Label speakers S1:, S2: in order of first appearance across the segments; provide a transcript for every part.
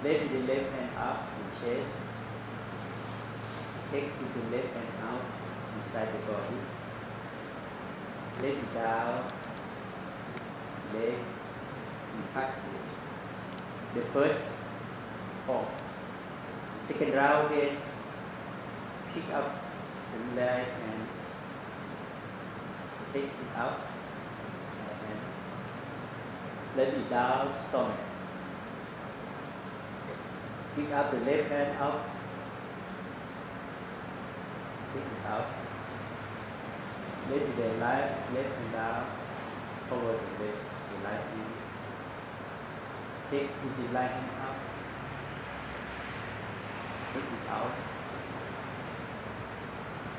S1: Lift the left hand up in chest. Take the left hand out inside the body. Let it down. Leg and touch it. The first form. The second round then pick up the leg and take it out and let it down, stomach. Pick up the left hand up, take it out. Let the left hand down, cover the right hand. Take the right hand up, take it out.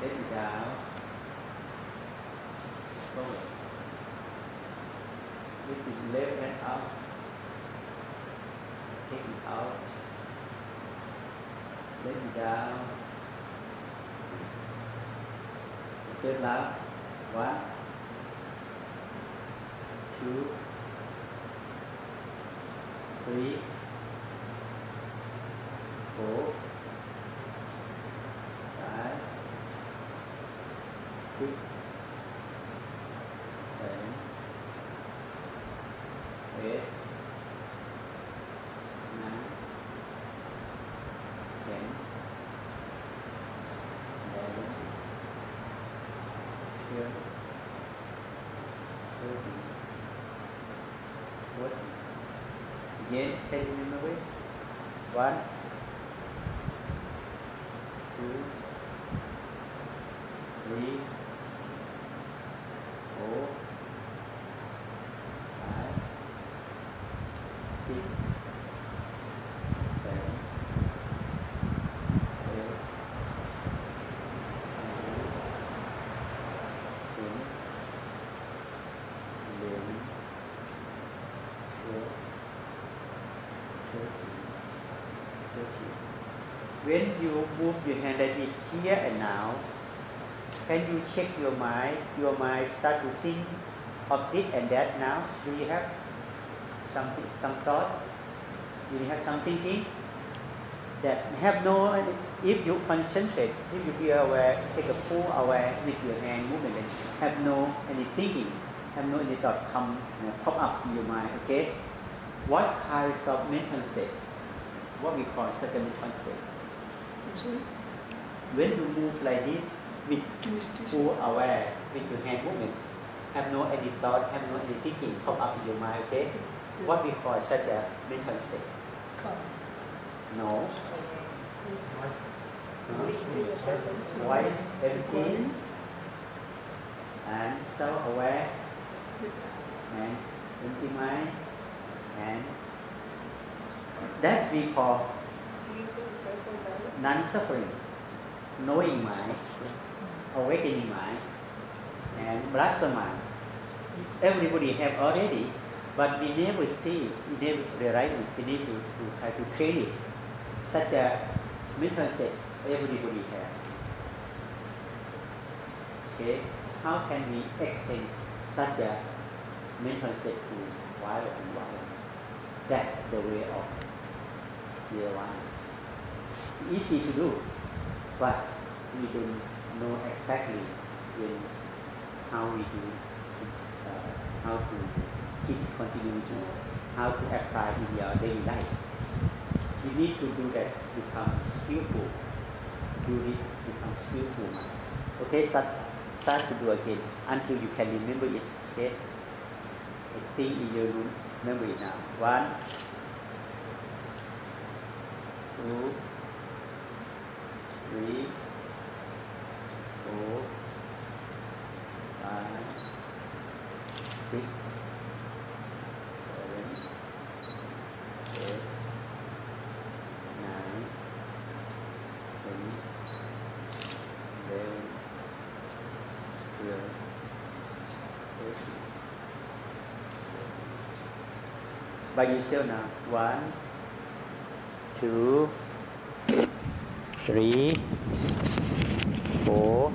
S1: Let it down, cover. Lift the left hand up, take it out. Let it down. The third round. 1, 2, 3, 4, 5, 6, 7, 8, 9, 10, 11, 12, 13, 14. Again, take it away. 1, 2, 3, 4, 5, 6, 7, 8, 9, 10, 11, 12, 13. When you move your hand like it here and now, can you check your mind? Your mind start to think of this and that now. Do you have something, some thought? Do you have some thinking? That have no, if you concentrate, if you be aware, take a full aware with your hand movement, and have no any thinking, have no any thought pop up in your mind, okay? What kinds of mental state? What we call second mental state? When you move like this with full aware with your hand movement, have no any thought, have no any thinking pop up in your mind, okay? What we call such a mental state? No. Wise, everything, and self-aware, and empty mind, and that's we call non-suffering, knowing mind, awakening mind, and blossom mind. Everybody have already, but we never see it, we never realize it, we need to try to train it. Such a mental state, everybody have. Okay, how can we extend such a mental state to wider and wider? That's the way of year one. Easy to do, but we don't know exactly how we do, how to keep continuity, how to apply in your daily life. You need to do that, become skillful. Do it, become skillful. Okay, start to do again until you can remember it. Okay, I think you remember it now. 1, 2, 3, 4, 5, 6, 7, 8, 9, 10, 11, 12, 13. By yourself now. 1, 2, 3, 4,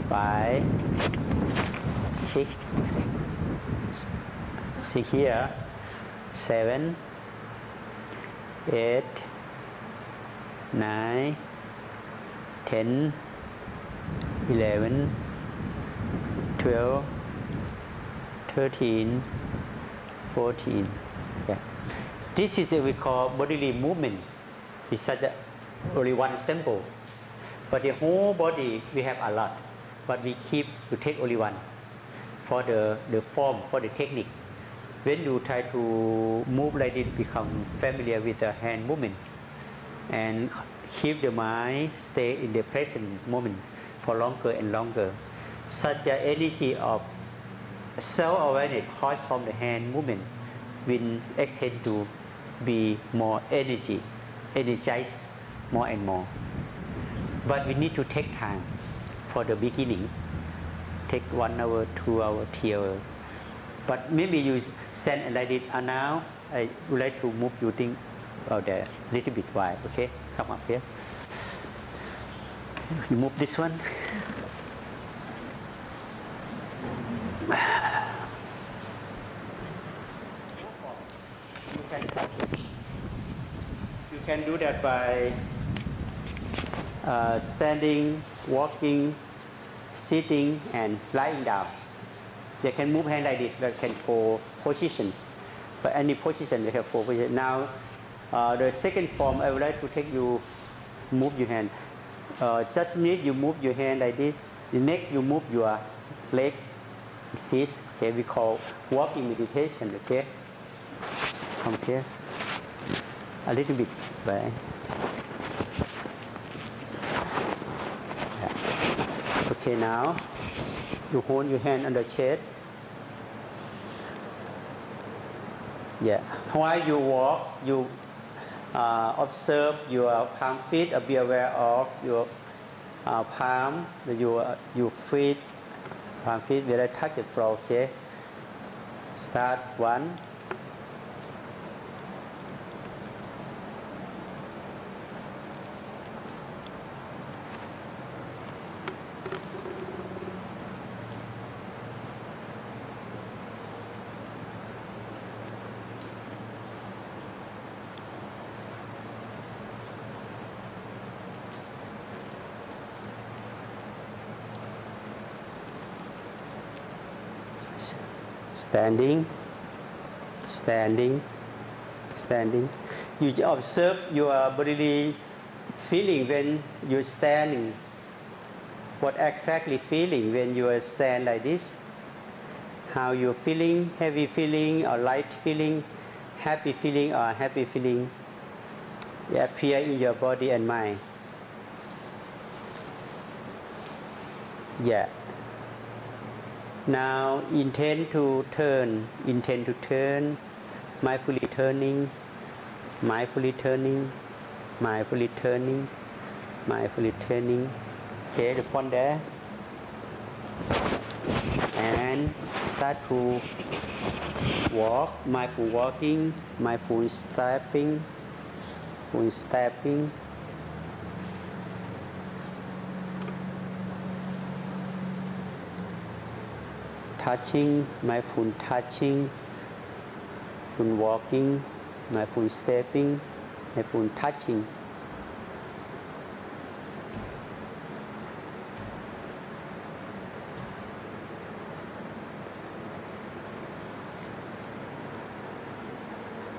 S1: 5, 6, see here, 7, 8, 9, 10, 11, 12, 13, 14. Yeah. This is what we call bodily movement. It's such only one sample. But the whole body we have a lot. But we keep to take only one for the form, for the technique. When you try to move like this, become familiar with the hand movement and keep the mind stay in the present moment for longer and longer. Such an energy of self-awareness caused from the hand movement will extend to be more energized more and more. But we need to take time for the beginning. Take 1 hour, 2 hours, 3 hours. But maybe you stand like this, and now I would like to move you think out there a little bit wide. Okay, come up here. You move this one. You can do that by standing, walking, sitting, and lying down. They can move hand like this, they can 4 position. But any position, they have 4 positions. Now, the second form, I would like to take you, move your hand. Just need you move your hand like this. The next, you move your leg, feet. Okay, we call walking meditation. Okay, come here. A little bit back. Okay, now you hold your hand on the chest. Yeah. While you walk, you observe your palm feet. Be aware of your palm, your feet, palm feet where I touch the floor. Okay. Start 1. Standing, standing, standing. You observe your bodily feeling when you're standing. What exactly feeling when you stand like this? How you're feeling, heavy feeling or light feeling, happy feeling or happy feeling appear in your body and mind. Yeah. Now intend to turn, mindfully turning, mindfully turning, mindfully turning, mindfully turning. Okay, the front there. And start to walk, mindful walking, mindful stepping, mindful stepping. Touching, mindful touching, mindful walking, mindful stepping, mindful touching.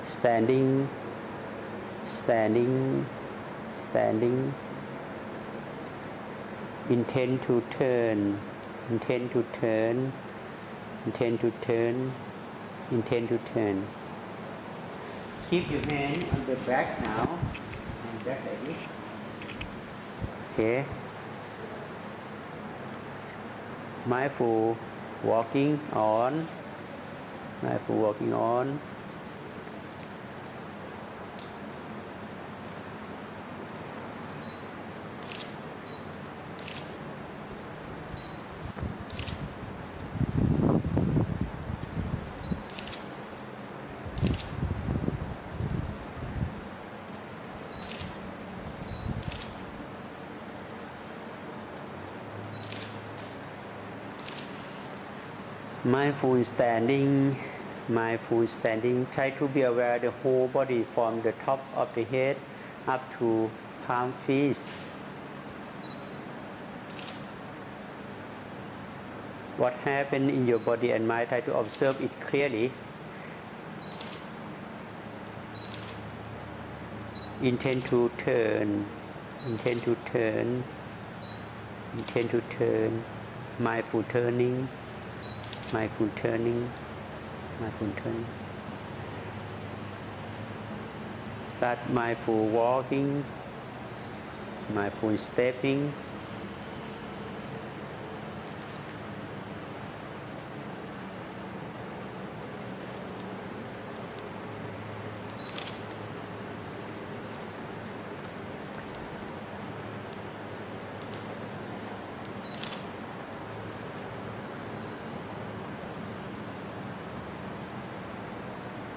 S1: Standing, standing, standing. Intend to turn, intend to turn. Intend to turn, intend to turn. Keep your hand on the back now, and back like this. Okay. Mindful walking on, mindful walking on. Mindful standing, Mindful standing. Try to be aware of the whole body from the top of the head up to palm feet. What happened in your body and mind, try to observe it clearly. Intend to turn, intend to turn, intend to turn, mindful turning, mindful turning, mindful turning. Start mindful walking, mindful stepping.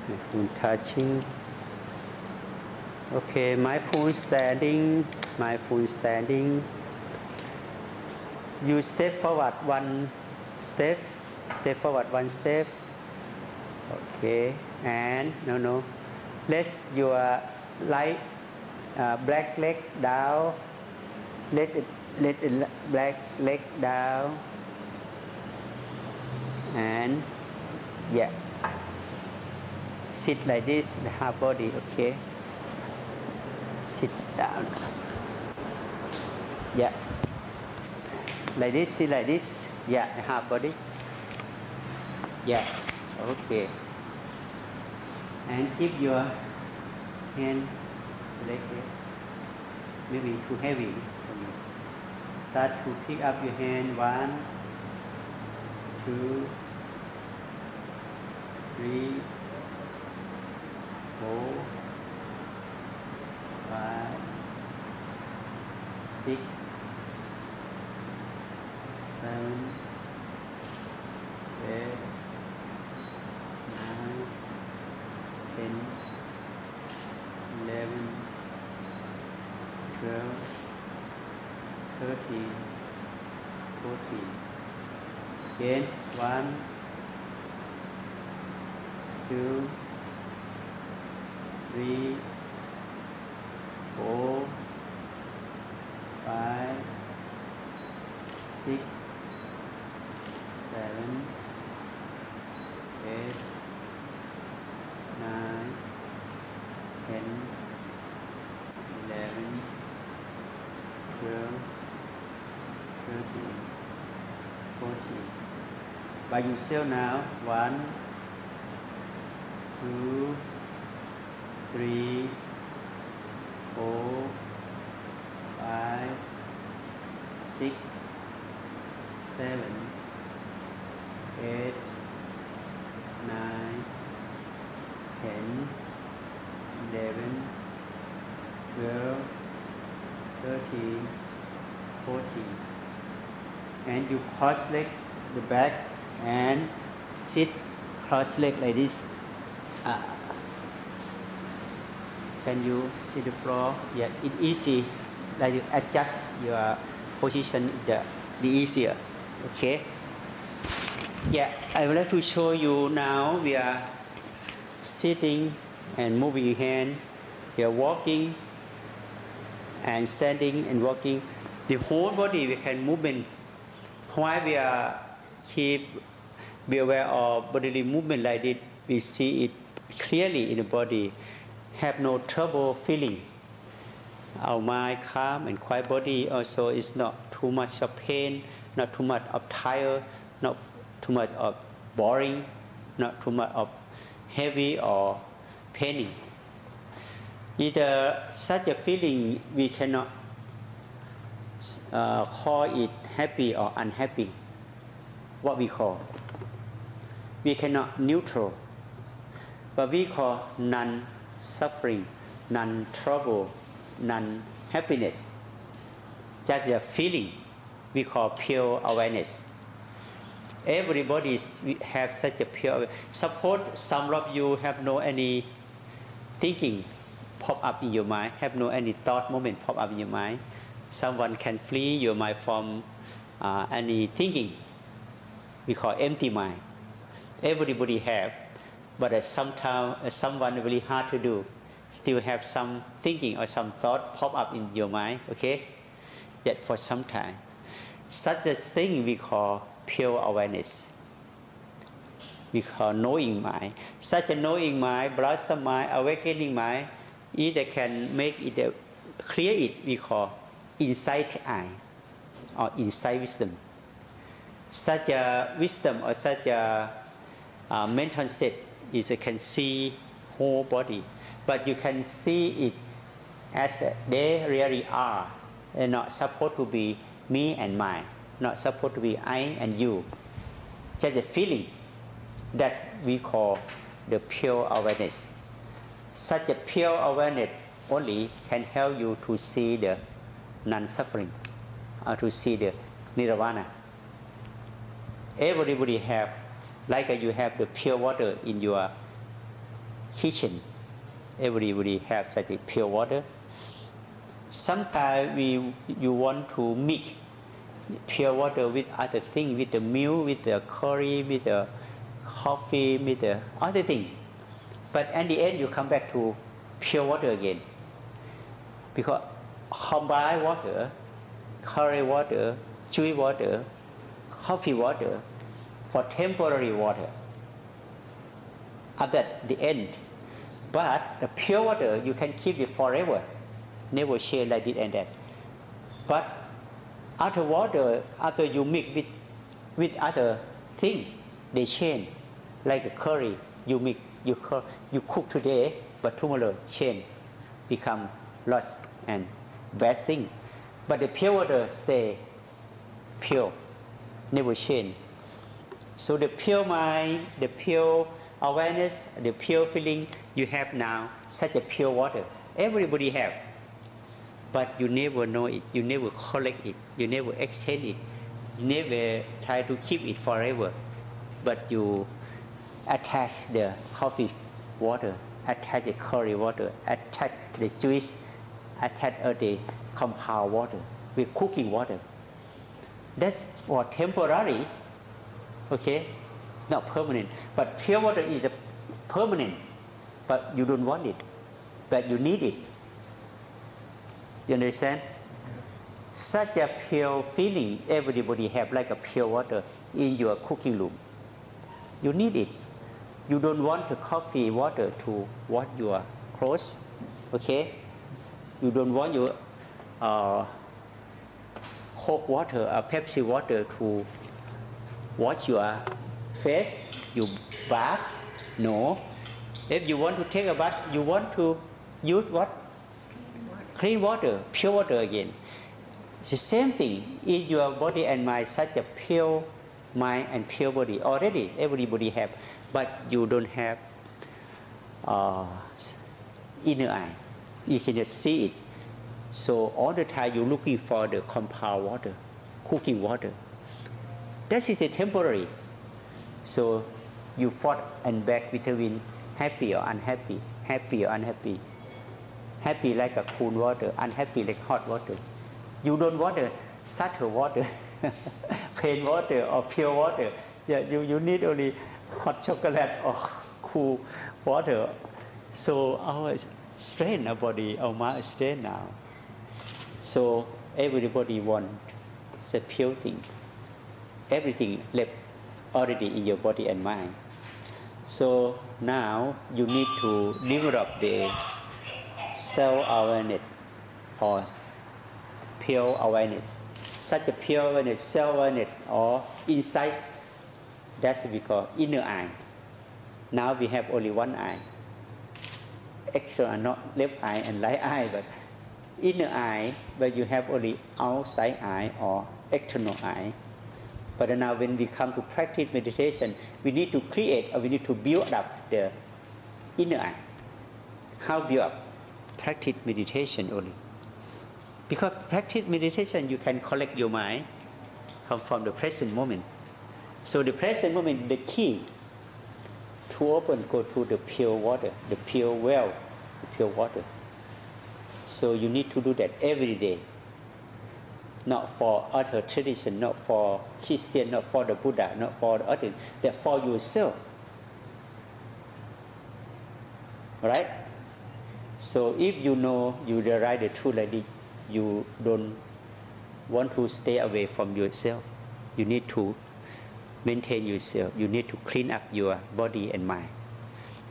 S1: Mindful touching. Okay, mindful standing, mindful standing. You step forward one step, step forward one step. Okay, and no. Let your light black leg down. Let it black leg down. And yeah. Sit like this, the half body, okay? Sit down. Yeah. Like this, sit like this. Yeah, the half body. Yes, okay. And keep your hand like that. Maybe too heavy for you. Start to pick up your hand. 1, 2, 3, 4, 5, 6, 7, 8, 9, 10, 11, 12, 13, 14. Again, 1, 2, 3, 4, 5, 6, 7, 8, 9, 10, 11, 12, 13, 14. By yourself now. 1, 2, 3, 4, 5, 6, 7, 8, 9, 10, 11, 12, 13, 14. And you cross leg the back and sit cross leg like this. Can you see the floor? Yeah, it's easy. Like you adjust your position, the easier. Okay. Yeah, I would like to show you now. We are sitting and moving your hand. We are walking and standing and walking. The whole body we can movement. While we are be aware of bodily movement like this, we see it clearly in the body. Have no trouble feeling. Our mind calm and quiet body also is not too much of pain, not too much of tired, not too much of boring, not too much of heavy or paining. Either such a feeling we cannot call it happy or unhappy. What we call? We cannot neutral, but we call non-suffering, non-trouble, non-happiness. Just a feeling we call pure awareness. Everybody have such a pure awareness. Suppose some of you have no any thinking pop up in your mind, have no any thought moment pop up in your mind. Someone can free your mind from any thinking. We call empty mind. Everybody have. but at sometimes someone really hard to do, still have some thinking or some thought pop up in your mind, okay? Yet for some time. Such a thing we call pure awareness. We call knowing mind. Such a knowing mind, blossom mind, awakening mind, either can make it clear it, we call insight eye or insight wisdom. Such a wisdom or such a mental state is you can see whole body, but you can see it as they really are. They're not supposed to be me and mine, not supposed to be I and you. Just a feeling that we call the pure awareness. Such a pure awareness only can help you to see the non-suffering or to see the nirvana. Everybody have, like you have the pure water in your kitchen. Everybody have such a pure water. Sometimes you want to mix pure water with other things, with the milk, with the curry, with the coffee, with the other thing. But at the end you come back to pure water again. Because combined water, curry water, chewy water, coffee water, for temporary water. At the end. But the pure water, you can keep it forever. Never change like this and that. But other water, after you mix with other things, they change. Like the curry, you mix, you cook today, but tomorrow change, become lost and bad thing. But the pure water stay pure, never change. So the pure mind, the pure awareness, the pure feeling you have now, such a pure water, everybody have. But you never know it, you never collect it, you never extend it, you never try to keep it forever. But you attach the coffee water, attach the curry water, attach the juice, attach the compound water with cooking water. That's for temporary, okay? It's not permanent. But pure water is permanent, but you don't want it, but you need it. You understand? Such a pure feeling everybody have, like a pure water in your cooking room. You need it. You don't want the coffee water to wash your clothes, okay? You don't want your Coke water or Pepsi water to wash your face, you bath. No. If you want to take a bath, you want to use what? Clean water, pure water again. It's the same thing in your body and mind, such a pure mind and pure body. Already everybody have, but you don't have inner eye. You cannot see it. So all the time you're looking for the compound water, cooking water. That is a temporary. So you fought and back between happy or unhappy, happy or unhappy. Happy like a cool water, unhappy like hot water. You don't want a subtle water, plain water or pure water. Yeah, you need only hot chocolate or cool water. So our strain, our body, our mind is strained now. So everybody wants the pure thing. Everything left already in your body and mind. So now you need to develop the self-awareness or pure awareness. Such a pure awareness, self-awareness or insight, that's what we call inner eye. Now we have only one eye. Extra, not left eye and right eye, but inner eye, but you have only outside eye or external eye. But now when we come to practice meditation, we need to create or we need to build up the inner eye. How build up? Practice meditation only. Because practice meditation, you can collect your mind come from the present moment. So the present moment, the key to open, go to the pure water, the pure well, the pure water. So you need to do that every day. Not for other tradition, not for Christian, not for the Buddha, not for the other, that for yourself. right? So if you know you realize the truth like this, you don't want to stay away from yourself. You need to maintain yourself. You need to clean up your body and mind.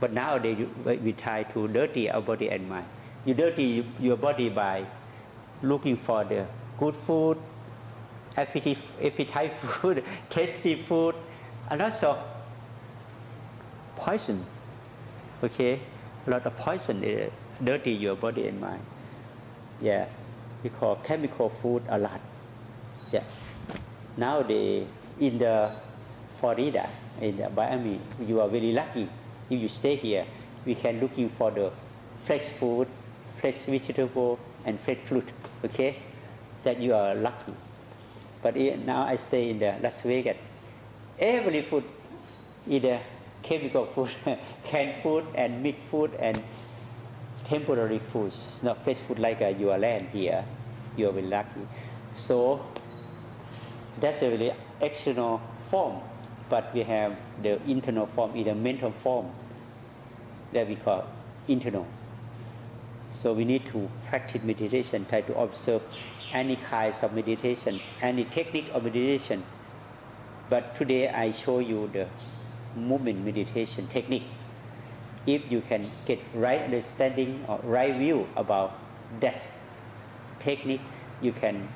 S1: But nowadays we try to dirty our body and mind. You dirty your body by looking for the good food, appetite food, tasty food, and also poison. Okay, a lot of poison dirty your body and mind. Yeah, we call chemical food a lot. Yeah. Nowadays in the Florida, in the Miami, you are very lucky. If you stay here, we can looking for the fresh food, fresh vegetable, and fresh fruit. Okay, that you are lucky. But now I stay in the Las Vegas. Every food, either chemical food, canned food, and meat food, and temporary foods, not fresh food like your land here. You are very lucky. So that's a very external form, but we have the internal form, in the mental form that we call internal. So we need to practice meditation, try to observe any kinds of meditation, any technique of meditation. But today I show you the movement meditation technique. If you can get right understanding or right view about that technique, you can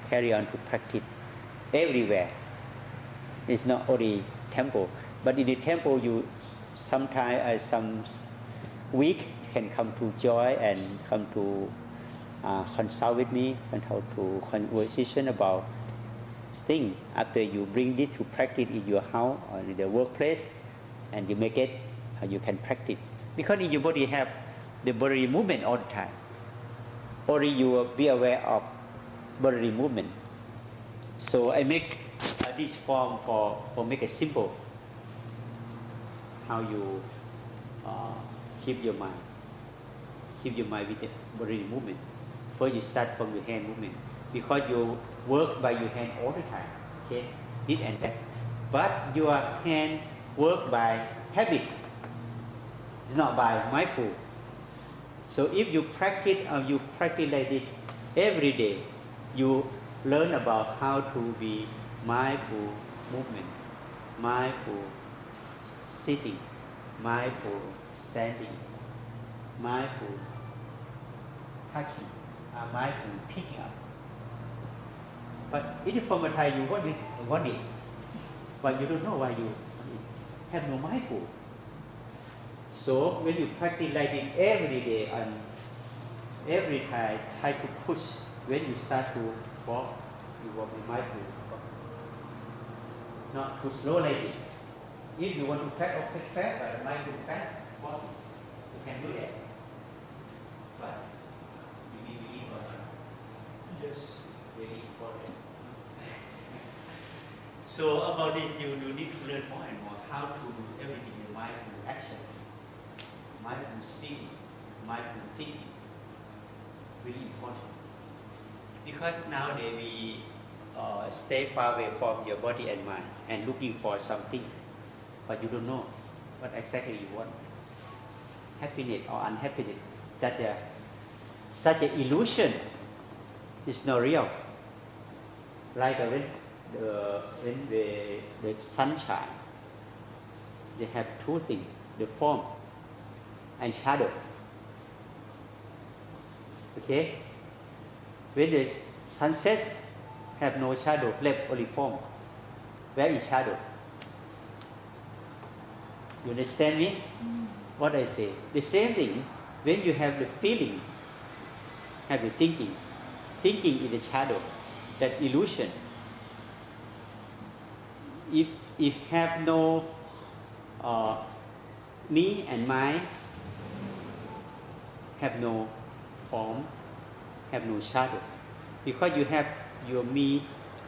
S1: carry on to practice everywhere. It's not only temple, but in the temple you sometimes some week can come to joy and come to consult with me and how to conversation about things. After you bring this to practice in your house or in the workplace, and you make it, you can practice. Because in your body have the bodily movement all the time. Only you will be aware of bodily movement. So I make this form for make it simple. How you keep your mind. Keep your mind with the bodily movement. First you start from your hand movement. Because you work by your hand all the time. Okay? This and that. But your hand work by habit. It's not by mindful. So if you practice like this every day, you learn about how to be mindful movement, mindful sitting, mindful standing, mindful touching, mindful picking up. But in the former time you want it, but you don't know why you have no mindful. So when you practice like this every day and every time, try to push. When you start to walk, you walk with mindful. Not too slow like this. If you want to fast, but mindful fast, walk, you can do that. But you need to believe or not? Yes. Very important. So about it, you need to learn more and more how to do everything in mindful action, mindful speaking, mindful thinking. Really important. Because nowadays we stay far away from your body and mind and looking for something, but you don't know what exactly you want. Happiness or unhappiness. Such an illusion is not real. Like when the sunshine, they have two things: the form and shadow. Okay? When the sunsets have no shadow, left only form. Where is shadow? You understand me? What I say? The same thing, when you have the feeling, have the thinking is the shadow, that illusion. If have no me and mind, have no form, have no shadow. Because you have your me,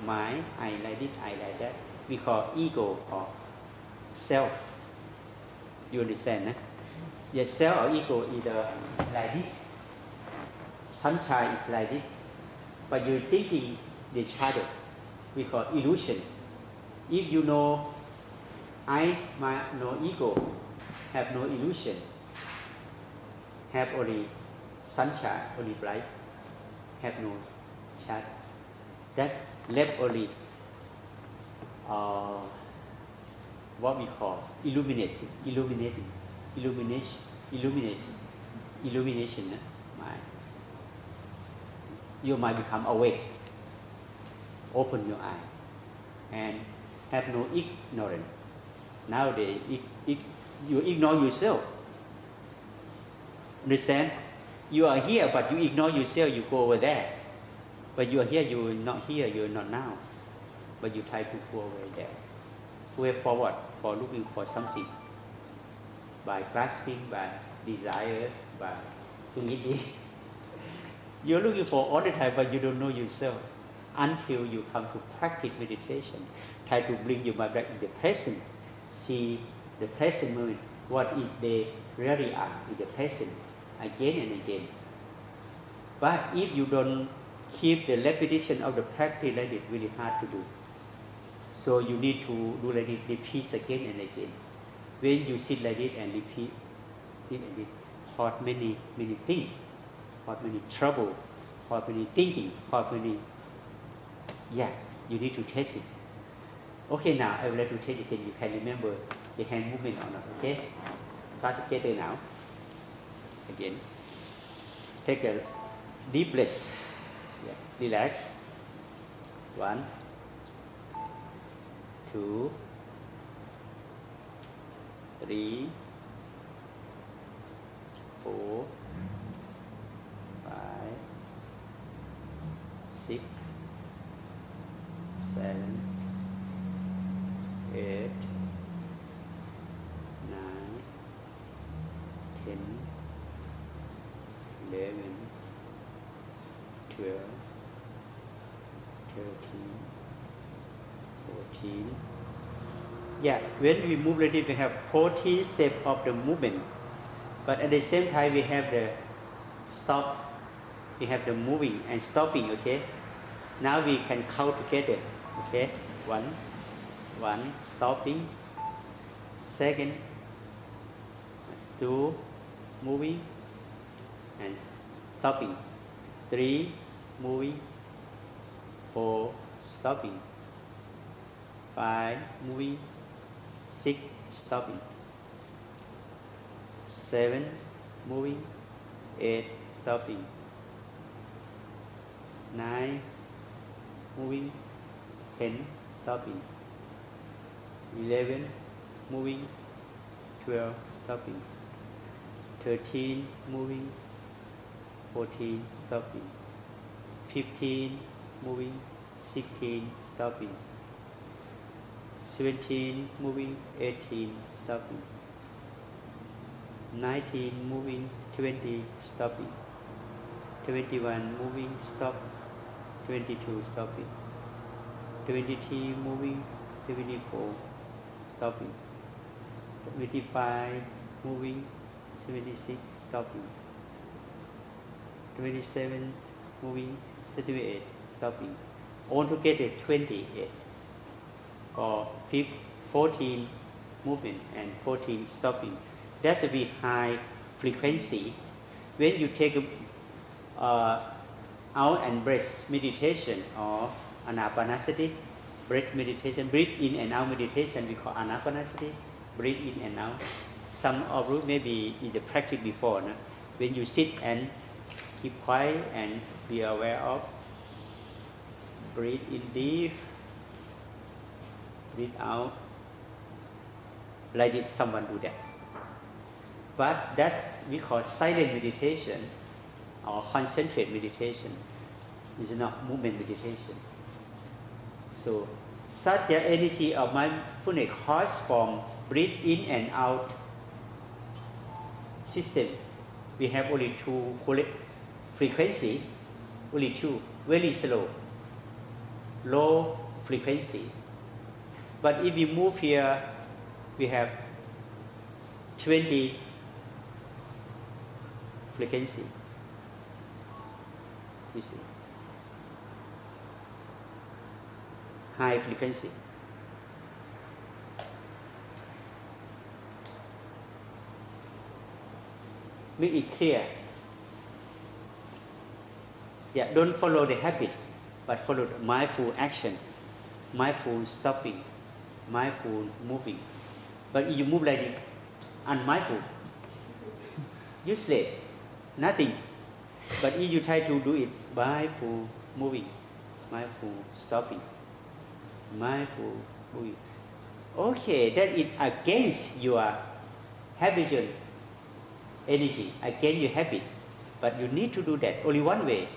S1: mind, I like this, I like that. We call ego or self. You understand? Eh? Yes, self or ego either like this. Sunshine is like this. But you're thinking the shadow. We call illusion. If you know I, my, no ego, have no illusion, have only sunshine, only bright, have no shadow. That's left only what we call illumination, mind. Your mind become awake, open your eye, and have no ignorance. Nowadays, you ignore yourself. Understand? You are here, but you ignore yourself. You go over there. But you are here. You are not here. You are not now. But you try to go over there. Way forward for looking for something. By grasping, by desire, by doing it. You're looking for all the time, but you don't know yourself until you come to practice meditation. Try to bring your mind back in the present. See the present moment, what they really are in the present, again and again. But if you don't keep the repetition of the practice like it, really hard to do. So you need to do like it, repeat again and again. When you sit like it and repeat it and it, cause many things, cause many trouble, cause many thinking, cause many, you need to test it. Okay, now I would like to take it again. You can remember the hand movement or not, okay? Start together now. Again. Take a deep breath. Relax. 1, 2, 3, 4, 5, 6, 7, 8, 9, 10, 11, 12, 13, 14. When we move like this, we have 14 steps of the movement. But at the same time, we have the stop. We have the moving and stopping, okay? Now we can count together, okay? 1, stopping. 2, 2, moving and stopping. 3, moving. 4, stopping. 5, moving. 6, stopping. 7, moving. 8, stopping. 9, moving. 10, stopping. 11, moving. 12, stopping. 13, moving. 14, stopping. 15, moving. 16, stopping. 17, moving. 18, stopping. 19, moving. 20, stopping. 21, moving, stop. 22, stopping. 23, moving. 24, stopping. 25, moving. 76, stopping. 27, moving. 78, stopping. Altogether 28 or 14 movement and 14 stopping. That's a very high frequency. When you take out and breath meditation or anapanasati, breath meditation, breathe in and out meditation, we call anapanasati, breathe in and out. Some of you maybe in the practice before, no? When you sit and keep quiet and be aware of, breathe in deep, breathe out. Like did someone do that? But that's we call silent meditation or concentrate meditation. It's not movement meditation. So such an energy of mindfulness comes from breathe in and out system. We have only 2 frequency, only 2, very slow, low frequency. But if we move here, we have 20 frequency. You see, high frequency. make it clear. Yeah, don't follow the habit, but follow the mindful action, mindful stopping, mindful moving. But if you move like this, unmindful, useless, nothing. But if you try to do it mindful moving, mindful stopping, mindful moving, okay, that is against your habitual energy, against your habit. But you need to do that only one way.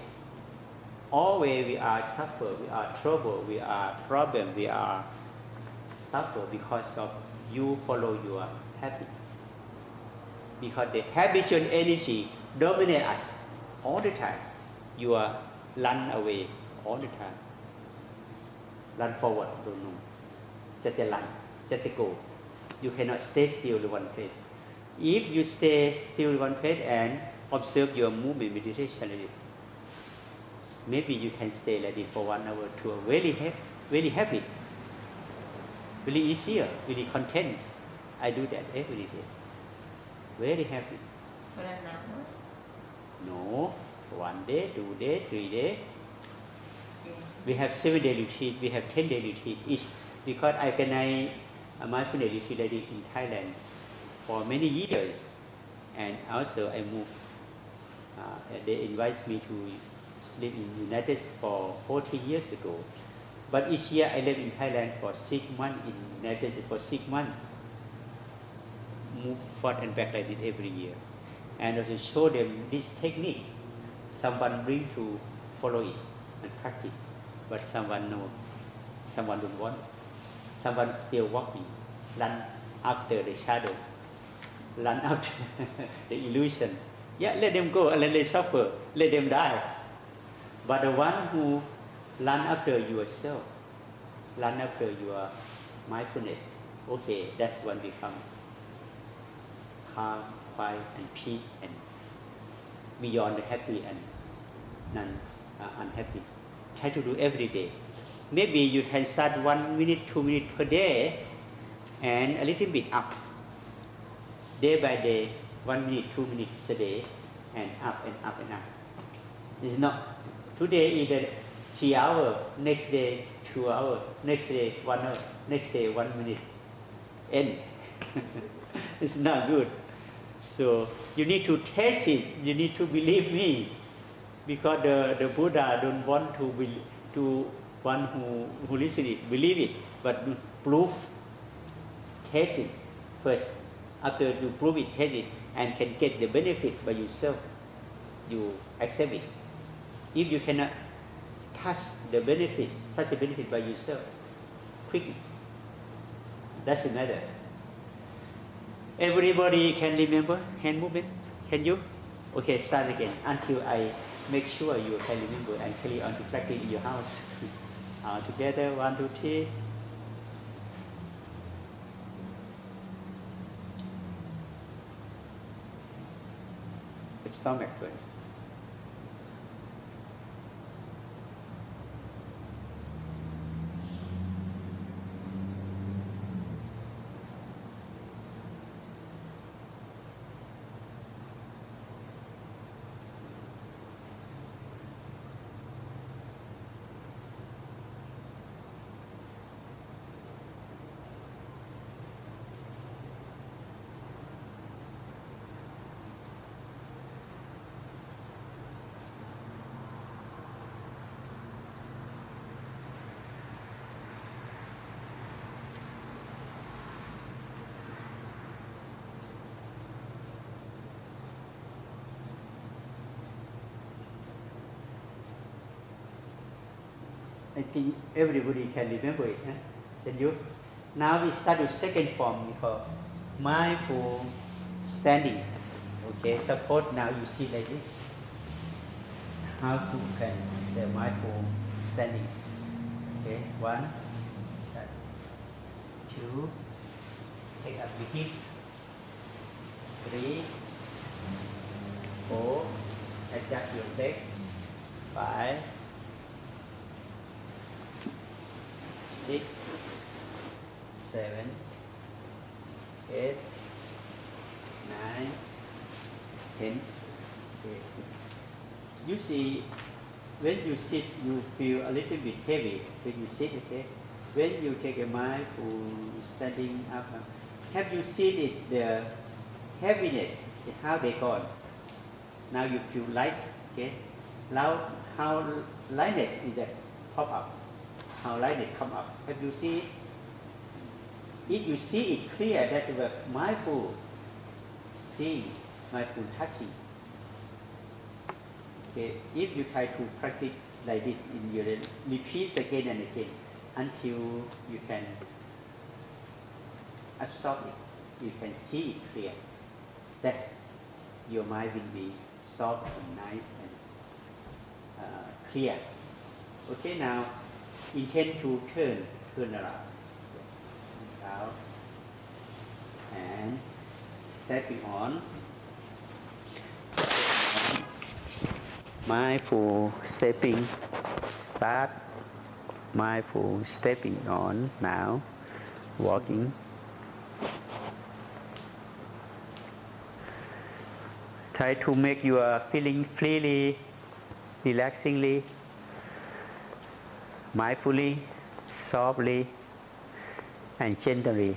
S1: Always we are suffer, we are trouble, we are problem, we are suffer because of you follow your habit. Because the habitual energy dominate us all the time. You are run away all the time. Run forward, don't know. Just a run, just a go. You cannot stay still in one place. If you stay still in one place and observe your movement meditation, maybe you can stay like this for 1 hour, 2 hours. Very happy, very easier, very content. I do that every day. Very happy. No, 1 day, 2 days, 3 days. We have 7-day retreat, we have 10-day retreat each. Because I organize a mindfulness retreat in Thailand for many years. And also I moved, they invite me to live in the United States for 40 years ago. But each year I live in Thailand for 6 months, in the United States for 6 months. Move forth and back like this every year. And also show them this technique. Someone bring to follow it and practice. But someone no, someone don't want. Someone still walking, run after the shadow, run after the illusion. Yeah, let them go, let them suffer, let them die. But the one who run after yourself, run after your mindfulness, okay, that's when become calm, quiet, and peace, and beyond the happy and unhappy. Try to do every day. Maybe you can start 1 minute, 2 minutes per day, and a little bit up. Day by day, 1 minute, 2 minutes a day, and up and up and up. It's not today either 3 hours, next day 2 hours, next day 1 hour, next day 1 minute. End. It's not good. So you need to taste it. You need to believe me, because the Buddha don't want to one who listen it, believe it, but prove, taste it first. After you prove it, taste it, and can get the benefit by yourself, you accept it. If you cannot touch the benefit, such a benefit by yourself, quickly, doesn't matter. Everybody can remember hand movement? Can you? Okay, start again until I make sure you can remember and carry on to practice in your house. Together, 1, 2, 3. Stomach first. I think everybody can remember it. Huh? Can you? Now we start with second form called mindful standing. Okay, suppose now you see like this. How to can say mindful standing? Okay, 1, 2, take up the hip. 3, 4, adjust your leg. 5, 6, 7, 8, 9, 10. Okay. You see, when you sit, you feel a little bit heavy when you sit, okay? When you take a mindful standing up, have you seen it, the heaviness, how they gone? Now you feel light, okay? Now, how lightness is that pop up? How lightness come up? Have you seen it? If you see it clear, that's a mindful seeing, mindful touching. Okay, if you try to practice like this in your repeat again and again until you can absorb it, you can see it clear. That's your mind will be soft and nice and clear. Okay, now intend to turn around. Out and stepping on. Mindful stepping, start, mindful stepping on now, walking. Try to make your feeling freely, relaxingly, mindfully, softly, and gently.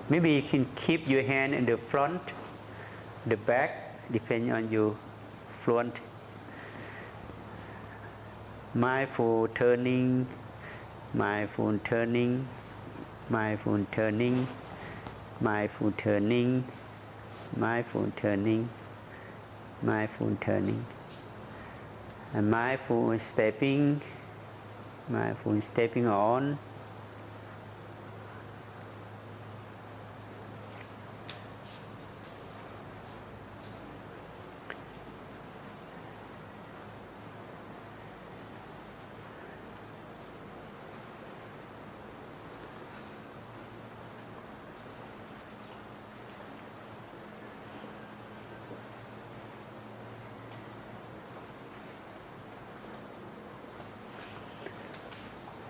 S1: Maybe you can keep your hand in the front, the back, depending on your front. Mindful turning, mindful turning, mindful turning, mindful turning, mindful turning, mindful turning, and mindful stepping on.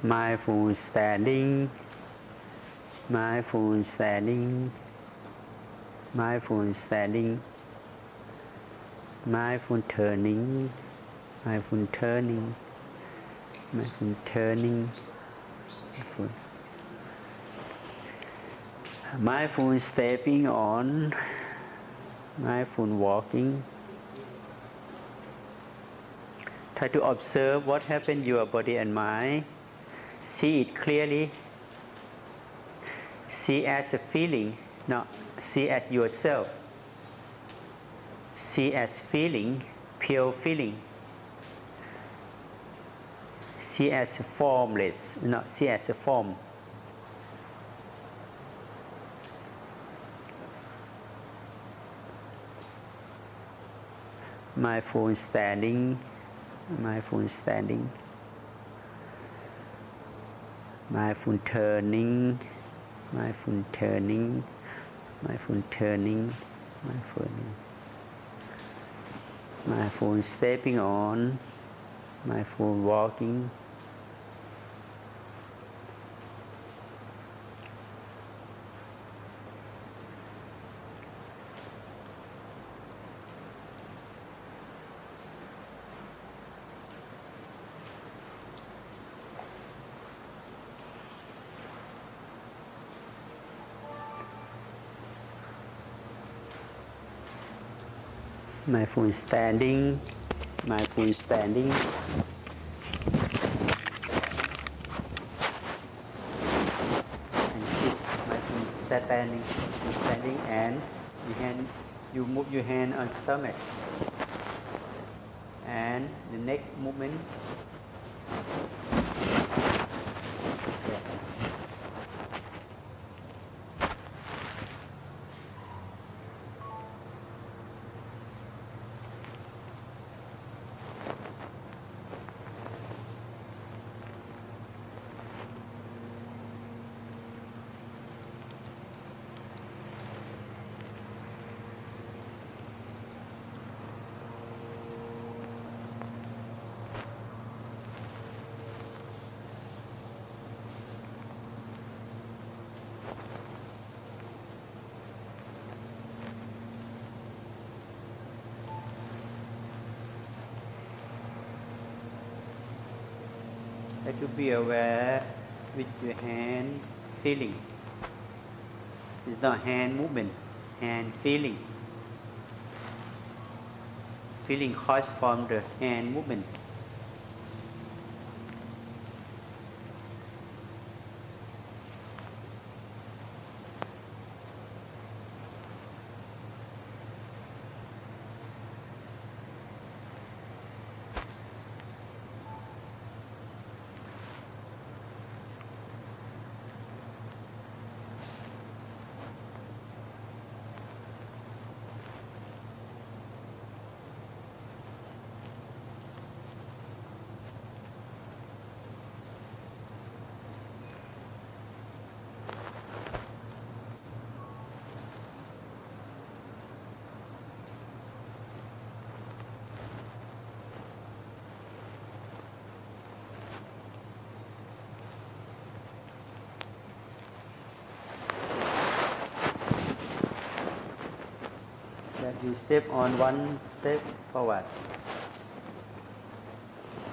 S1: Mindful standing, mindful standing, mindful standing, mindful turning, mindful turning, mindful turning, mindful stepping on, mindful walking. Try to observe what happens in your body and mind. See it clearly. See as a feeling, not see as yourself. See as feeling, pure feeling. See as formless, not see as a form. Mindful standing, mindful standing. Mindful turning, mindful turning, mindful turning, mindful. Mindful stepping on, mindful walking. Mindful standing, mindful standing. And sit, mindful standing, standing, and you move your hand on stomach. And the neck movement. Try to be aware with your hand feeling. It's not hand movement, hand feeling. Feeling caused from the hand movement. That you step on one step forward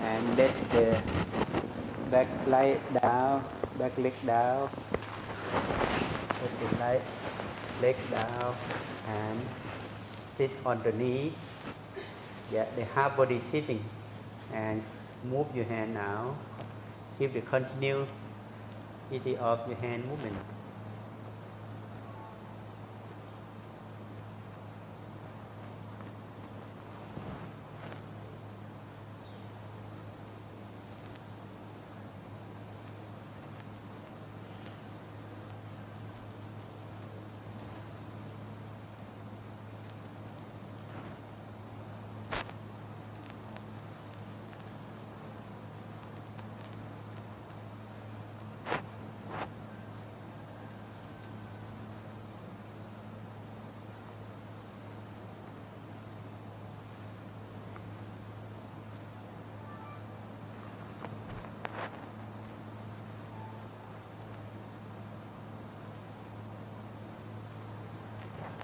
S1: and let the back leg down, back leg down, let the leg down and sit on the knee. Yeah, the half body sitting and move your hand now. Keep the continuity of your hand movement.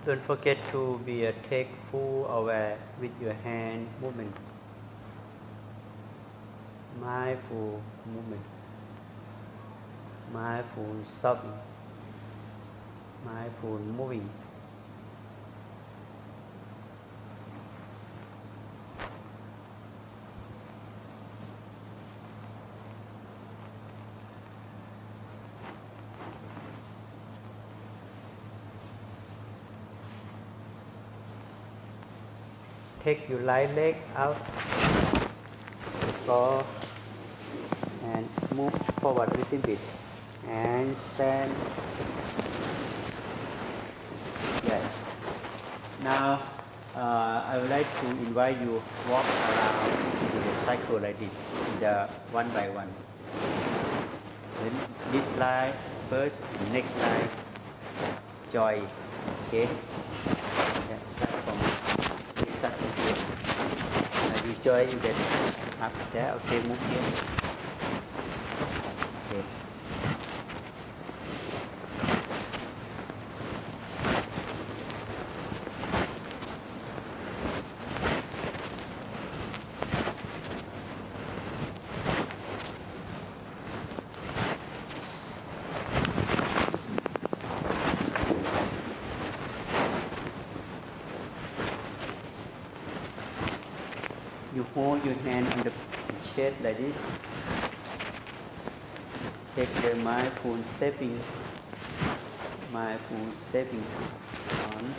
S1: Don't forget to be take full aware with your hand movement. Mindful movement. Mindful stopping. Mindful moving. Take your right leg out the floor and move forward a little bit and stand. Yes. Now I would like to invite you walk around in the cycle like this, one by one. Then this line first, next line, joy. Okay. Yeah, start from here. You joy, you get up there. Okay, move here. Okay. You hold your hand on the chest like this. Take the mindful stepping on.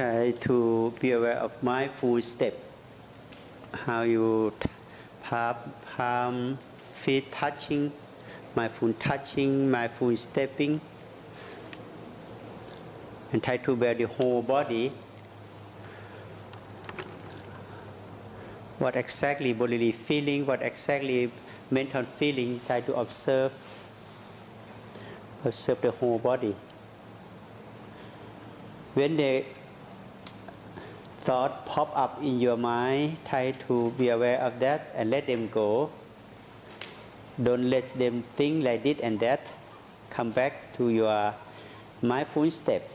S1: Try to be aware of mindful step. How you palm, feet touching, mindful touching, mindful stepping. And try to bear the whole body. What exactly bodily feeling, what exactly mental feeling, try to observe the whole body. When the thought pop up in your mind, try to be aware of that and let them go. Don't let them think like this and that. Come back to your mindful step.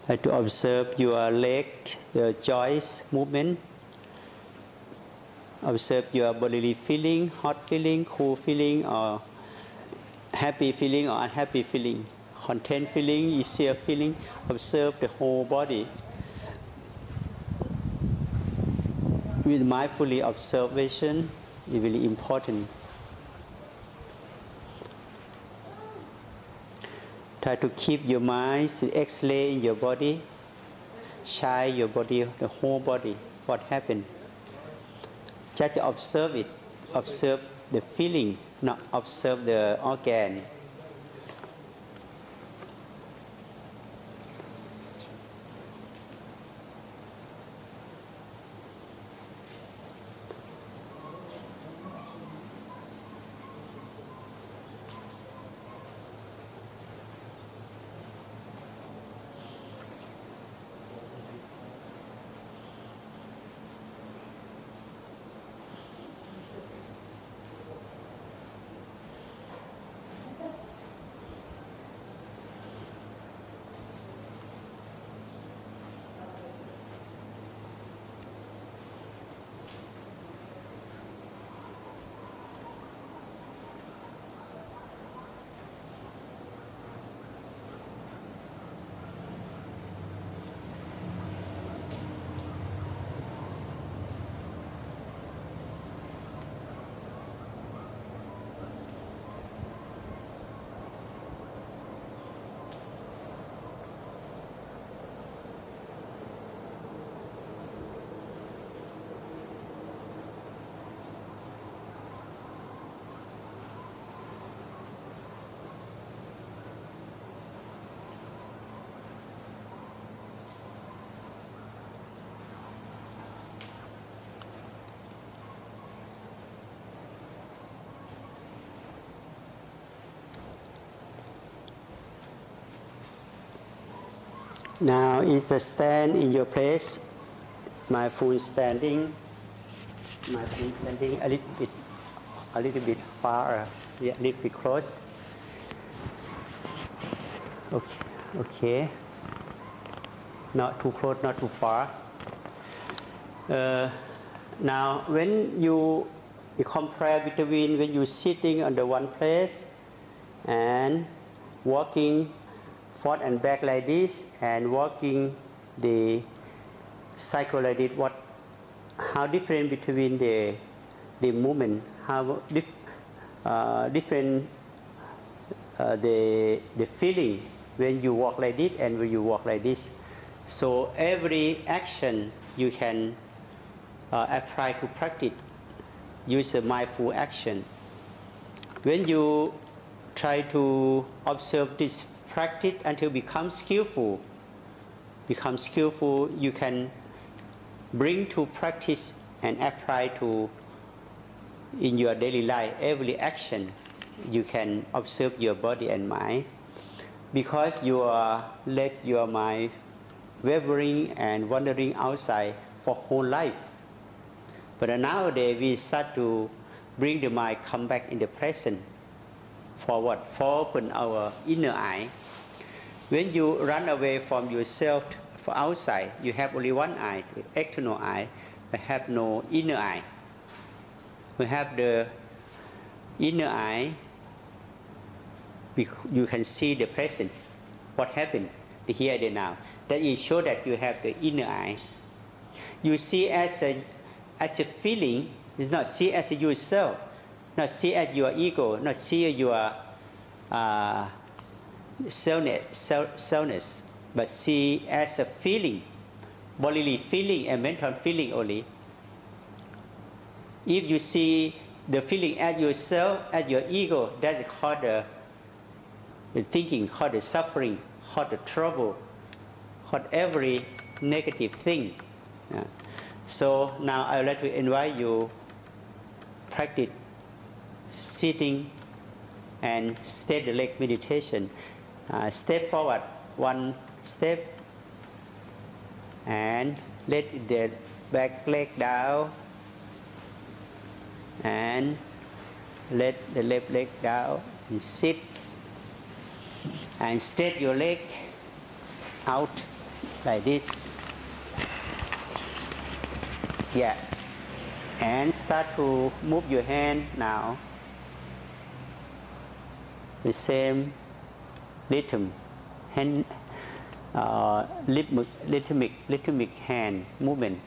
S1: Try to observe your leg, your joints movement. Observe your bodily feeling, hot feeling, cool feeling, or happy feeling or unhappy feeling, content feeling, easier feeling. Observe the whole body. With mindfully observation is really important. Try to keep your mind to X-ray in your body, shine your body, the whole body, what happened. Just observe it, observe the feeling, not observe the organ. Now is the stand in your place, mindful standing a little bit far, yeah, a little bit close. Okay. Not too close, not too far. Now, when you compare between when you're sitting on the one place and walking forward and back like this, and walking the cycle like this, how different between the movement, how different the feeling when you walk like this and when you walk like this. So every action you can apply to practice, use a mindful action. When you try to observe this practice until become skillful, you can bring to practice and apply to in your daily life. Every action you can observe your body and mind, because you let your mind wavering and wandering outside for whole life. But nowadays we start to bring the mind come back in the present. For what? For open our inner eye. When you run away from yourself for outside, you have only one eye, the external eye. I have no inner eye. We have the inner eye. You can see the present, what happened, the here and the now. That is show that you have the inner eye. You see as a feeling. It's not see as yourself, not see as your ego, not see your selfness, but see as a feeling, bodily feeling and mental feeling only. If you see the feeling as yourself, as your ego, that's called the thinking, called the suffering, called the trouble, called every negative thing. So now I would like to invite you practice sitting and steady leg meditation. Step forward one step and let the back leg down and let the left leg down and sit and straight your leg out like this. Yeah, and start to move your hand now. The same rhythm, hand, rhythmic hand movement.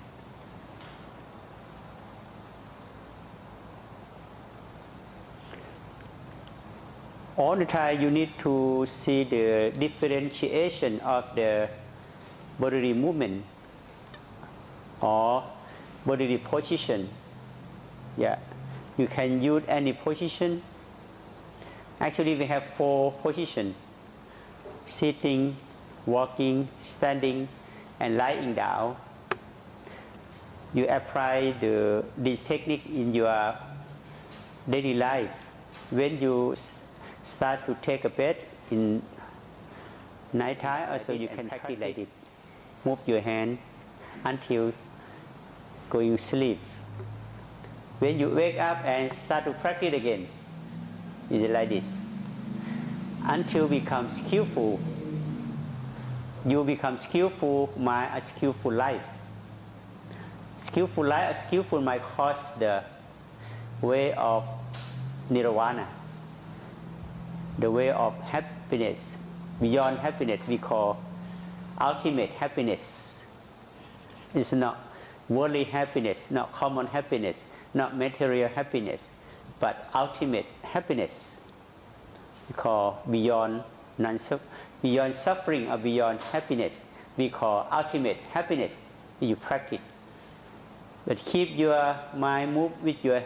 S1: All the time you need to see the differentiation of the bodily movement or bodily position. Yeah, you can use any position. Actually, we have 4 positions: sitting, walking, standing, and lying down. You apply this technique in your daily life. When you start to take a bath in night time, also you can practice like it. Move your hand until going to sleep. When you wake up and start to practice again, is like this. Until become skillful. You become skillful mind, a skillful life. Skillful life, a skillful mind cause the way of nirvana. The way of happiness. Beyond happiness we call ultimate happiness. It's not worldly happiness, not common happiness, not material happiness, but ultimate happiness. We call beyond suffering or beyond happiness. We call ultimate happiness if you practice. But keep your mind move with your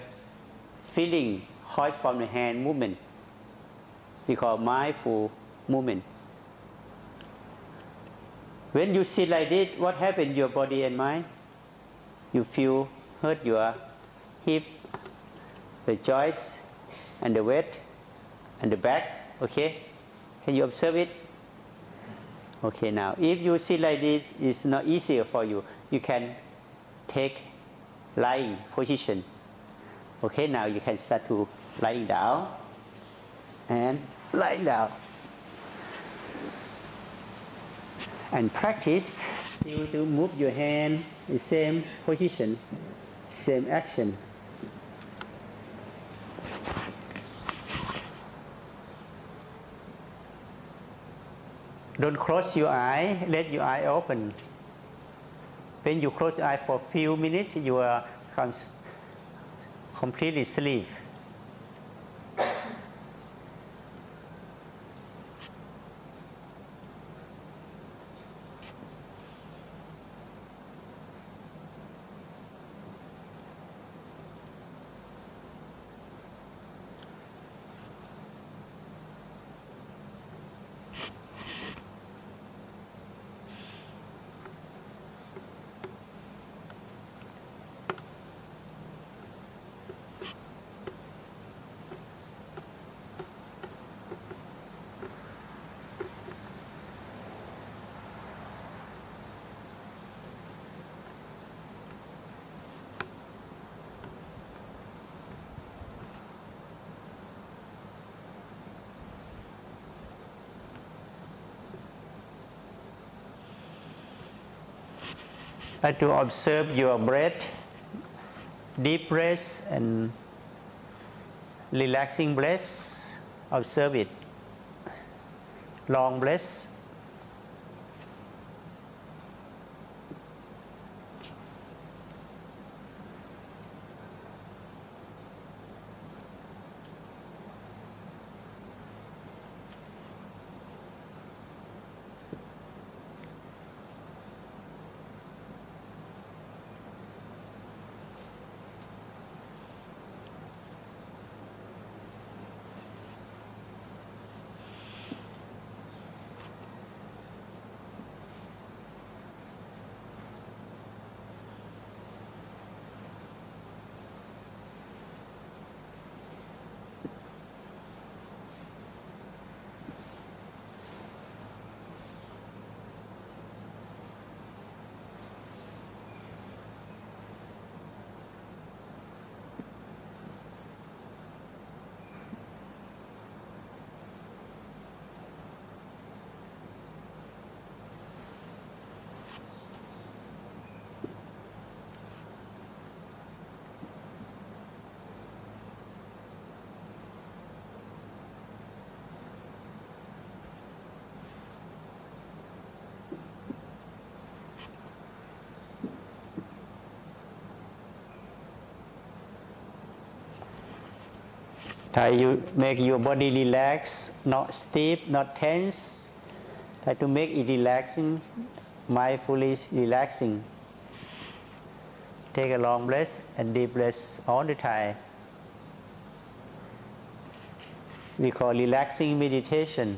S1: feeling, hold from the hand movement. We call mindful movement. When you sit like this, what happens in your body and mind? You feel hurt your hip, the joints, and the waist, and the back. Okay? Can you observe it? Okay, now, if you sit like this, it's not easier for you. You can take lying position. Okay, now you can start to lying down and lying down. And practice still to move your hand in same position, same action. Don't close your eye, let your eye open. When you close your eye for a few minutes, you will completely sleep. To observe your breath Deep breath and relaxing breath, observe it. Long breath. Try to make your body relax, not stiff, not tense. Try to make it relaxing, mindfully relaxing. Take a long breath and deep breath all the time. We call relaxing meditation.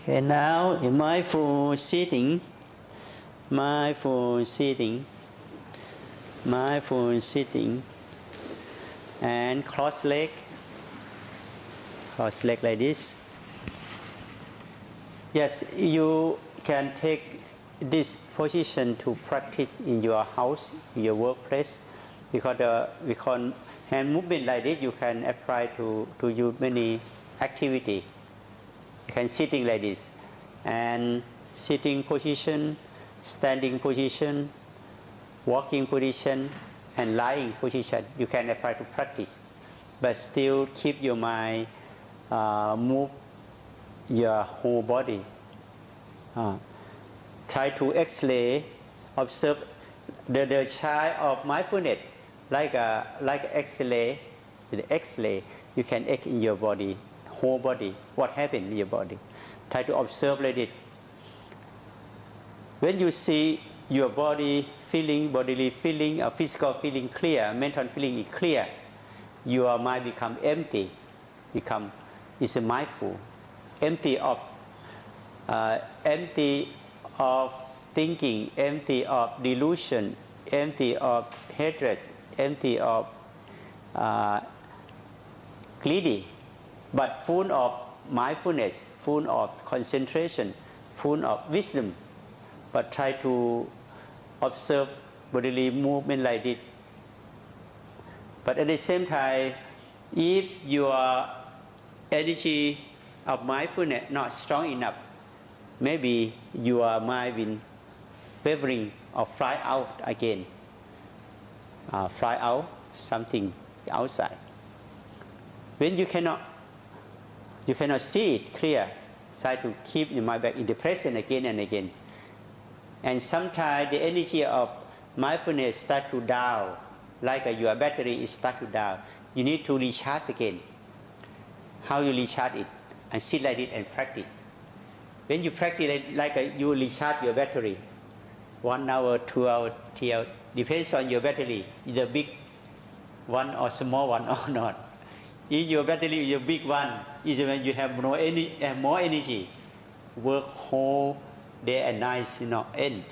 S1: Okay, now in mindful sitting, mindful sitting, mindful sitting, and cross leg like this. Yes, you can take this position to practice in your house, in your workplace, because hand movement like this you can apply to use many activity. You can sitting like this, and sitting position, standing position, walking position, and lying position. You can apply to practice, but still keep your mind move your whole body. Try to exhale, observe the child of mindfulness, like exhale. The exhale, you can act in your body, whole body, what happened in your body. Try to observe like it. When you see your body feeling, bodily feeling, or physical feeling clear, mental feeling is clear, your mind become empty, is mindful, empty of thinking, empty of delusion, empty of hatred, empty of greedy, but full of mindfulness, full of concentration, full of wisdom. But try to observe bodily movement like this. But at the same time, if your energy of mindfulness not strong enough, maybe your mind will wavering or fly out again, fly out something outside. When you cannot see it clear, try to keep your mind back in the present again and again. And sometimes the energy of mindfulness start to down, like your battery is start to down. You need to recharge again. How you recharge it? and sit like it and practice. When you practice you recharge your battery, 1 hour, 2 hours, 3 hours, depends on your battery, either big one or small one or not. If your battery is a big one, is when you have more energy, work whole day and night, end.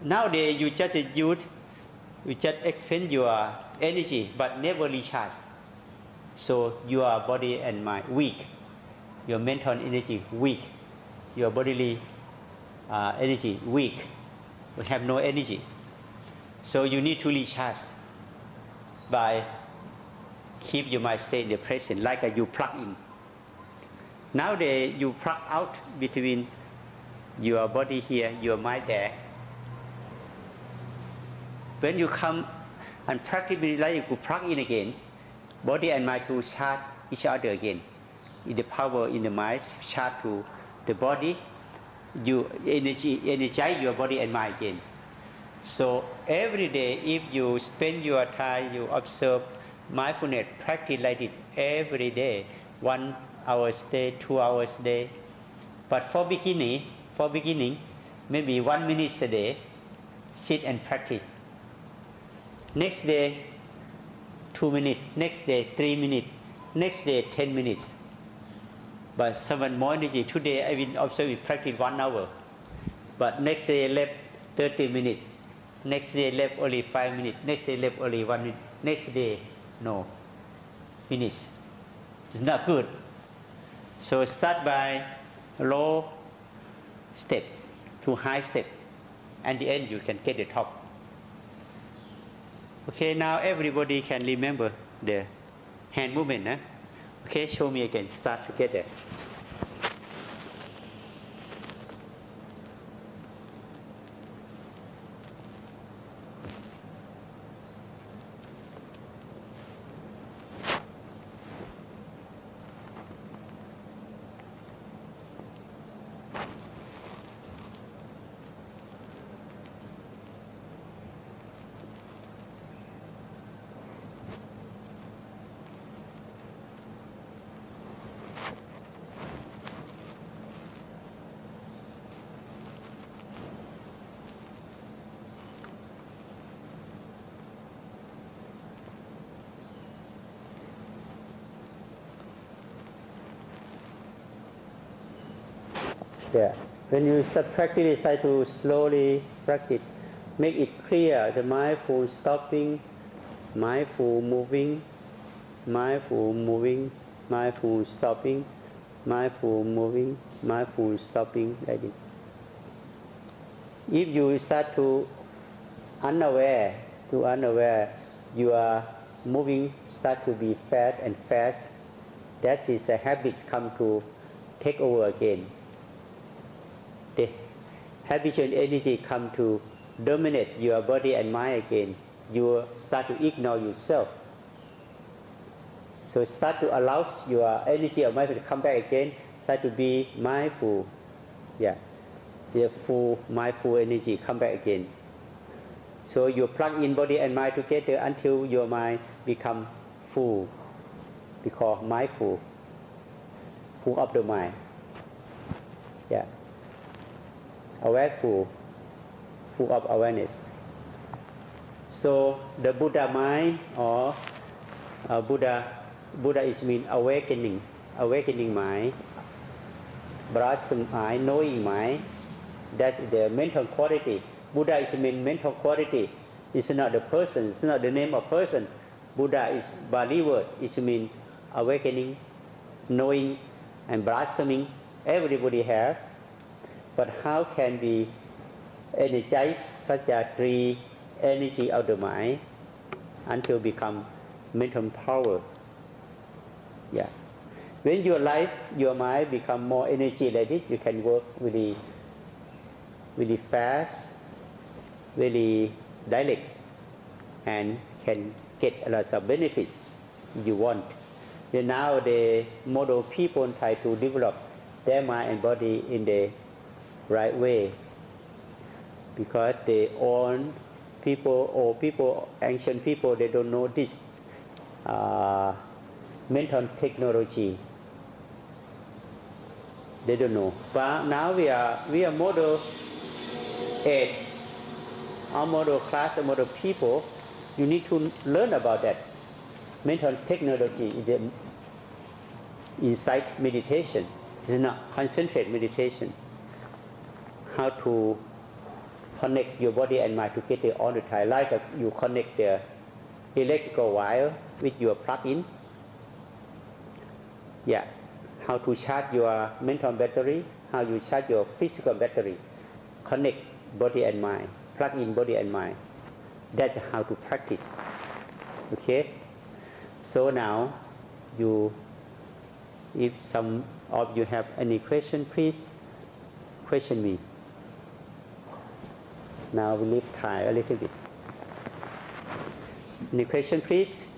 S1: Nowadays, you just expend your energy, but never recharge. So your body and mind weak, your mental energy weak, your bodily energy weak, you have no energy. So you need to recharge by keep your mind stay in the present, like you plug in. Nowadays, you plug out between your body here, your mind there. When you come and practice like you plug in again, body and mind will charge each other again. The power in the mind charge to the body, you energize your body and mind again. So every day, if you spend your time, you observe mindfulness, practice like it every day, 1 hour a day, 2 hours a day. But for beginning, maybe 1 minute a day, sit and practice. Next day, 2 minutes. Next day, 3 minutes. Next day, 10 minutes. But someone more energy. Today, I will observe practice 1 hour. But next day, left 30 minutes. Next day, left only 5 minutes. Next day, left only 1 minute. Next day, no. Finish. It's not good. So start by low step to high step. At the end, you can get the top. Okay, now everybody can remember the hand movement. Huh? Okay, show me again. Start together. Yeah. When you start practice, try to slowly practice. Make it clear, the mindful stopping, mindful moving, mindful moving, mindful stopping, mindful moving, mindful stopping, like this. If you start to unaware, your moving start to be fast and fast, that is a habit come to take over again. The habitual energy come to dominate your body and mind again. You start to ignore yourself. So start to allow your energy of mindfulness to come back again. Start to be mindful. Yeah, the full mindful energy come back again. So you plug in body and mind together until your mind become full. Because mindful, full of the mind. Yeah. Awareful, full of awareness. So the Buddha mind or Buddha is mean awakening mind, blossom mind, knowing mind. That the mental quality. Buddha is mean mental quality. It's not the person. It's not the name of person. Buddha is Bali word. It mean awakening, knowing, and blossoming. Everybody have. But how can we energize such a three energy of the mind until become mental power? Yeah. When your life, your mind become more energy like this, you can work really, really fast, really direct, and can get a lot of benefits you want. Then now the model people try to develop their mind and body in the right way, because they own people or ancient people, they don't know this mental technology. They don't know. But now we are model 8, our model class, our model people. You need to learn about that. Mental technology is the insight meditation. It's not concentrate meditation. How to connect your body and mind together all the time. Like you connect the electrical wire with your plug-in. Yeah. How to charge your mental battery, how you charge your physical battery. Connect body and mind, plug in body and mind. That's how to practice. Okay? So now, if some of you have any question, please question me. Now we leave Thai a little bit. Any question, please?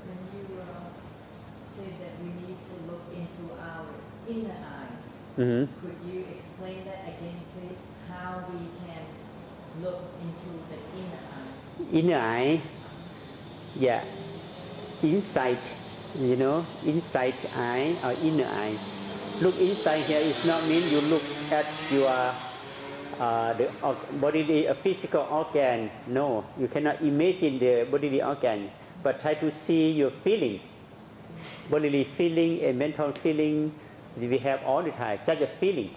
S2: When you say that we need to look into our inner eyes, could you explain that again, please? How we can look into the inner eyes?
S1: Inner eye, yeah, inside, inside eye or inner eye. Look inside here is not mean you look at your the bodily physical organ. No, you cannot imagine the bodily organ, but try to see your feeling, bodily feeling and mental feeling. We have all the time, just a feeling,